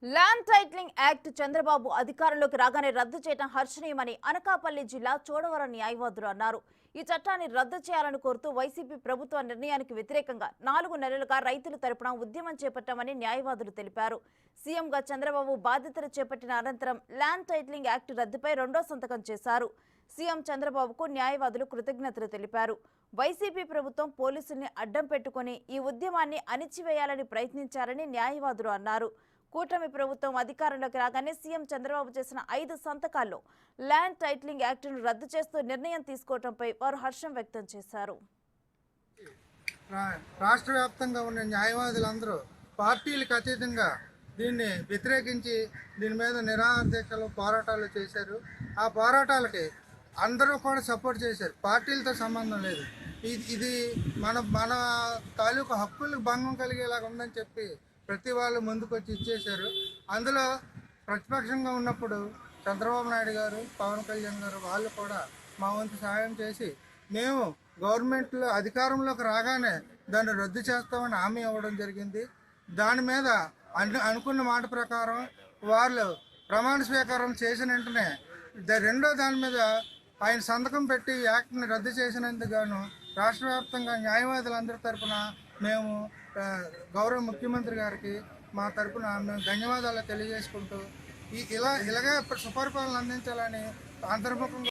Land titling act Chandrababu అధికారంలోకి రాగానే రద్దు చేయడం హర్షణీయమని అనకాపల్లి జిల్లా చోడవరం న్యాయవాదులు అన్నారు. ఈ చట్టాన్ని రద్దు చేయాలని కోరుతూ వైసీపీ ప్రభుత్వ నిర్ణయానికి వ్యతిరేకంగా 4 నెలలుగా రైతుల తరపున ఉద్యమం చేపట్టామని న్యాయవాదులు తెలిపారు. సీఎంగా చంద్రబాబు బాధ్యతలు చేపట్టిన అనంతరం ల్యాండ్ టైటిలింగ్ యాక్ట్ రద్దుపై రెండో సంతకం చేశారు. సీఎం చంద్రబాబుకు న్యాయవాదులు కృతజ్ఞతలు తెలిపారు. వైసీపీ ప్రభుత్వం పోలీసుల్ని అడ్డం పెట్టుకుని ఈ ఉద్యమాన్ని అణిచివేయాలని ప్రయత్నించారని న్యాయవాదులు అన్నారు. కూటమి ప్రభుత్వం అధికారంలోకి రాగానే సీఎం చంద్రబాబు చేసిన 5 సంతకాల్లో ల్యాండ్ టైటిలింగ్ యాక్టును రద్దు చేస్తూ నిర్ణయం తీసుకోవడంపై వారు హర్షం వ్యక్తం చేశారు. రాష్ట్ర వ్యాప్తంగా ఉన్న న్యాయవాదులందరూ పార్టీలకు అతీతంగా దీన్ని వ్యతిరేకించి దీని మీద నిరాహార దీక్షలు పోరాటాలు చేశారు. ఆ పోరాటాలకి అందరూ కూడా సపోర్ట్ చేశారు. పార్టీలతో సంబంధం లేదు. ఇది మన మన తాలూకు హక్కులకు భంగం కలిగేలాగా ఉందని చెప్పి ప్రతి వాళ్ళు ముందుకు వచ్చి ఇచ్చేశారు. అందులో ప్రతిపక్షంగా ఉన్నప్పుడు చంద్రబాబు నాయుడు గారు, పవన్ కళ్యాణ్ గారు వాళ్ళు కూడా మా వంతు సహాయం చేసి మేము గవర్నమెంట్లో అధికారంలోకి రాగానే దాన్ని రద్దు చేస్తామని హామీ ఇవ్వడం జరిగింది. దాని మీద అనుకున్న మాట ప్రకారం వాళ్ళు ప్రమాణ స్వీకారం చేసిన వెంటనే రెండో దాని మీద ఆయన సంతకం పెట్టి యాక్ట్ని రద్దు చేసినందుకు గాను రాష్ట్ర వ్యాప్తంగా న్యాయవాదులందరి తరఫున మేము గౌరవ ముఖ్యమంత్రి గారికి మా తరఫున మేము ధన్యవాదాలు తెలియజేసుకుంటూ ఇలాగే సుపరిపాలన అందించాలని అంతర్ముఖంగా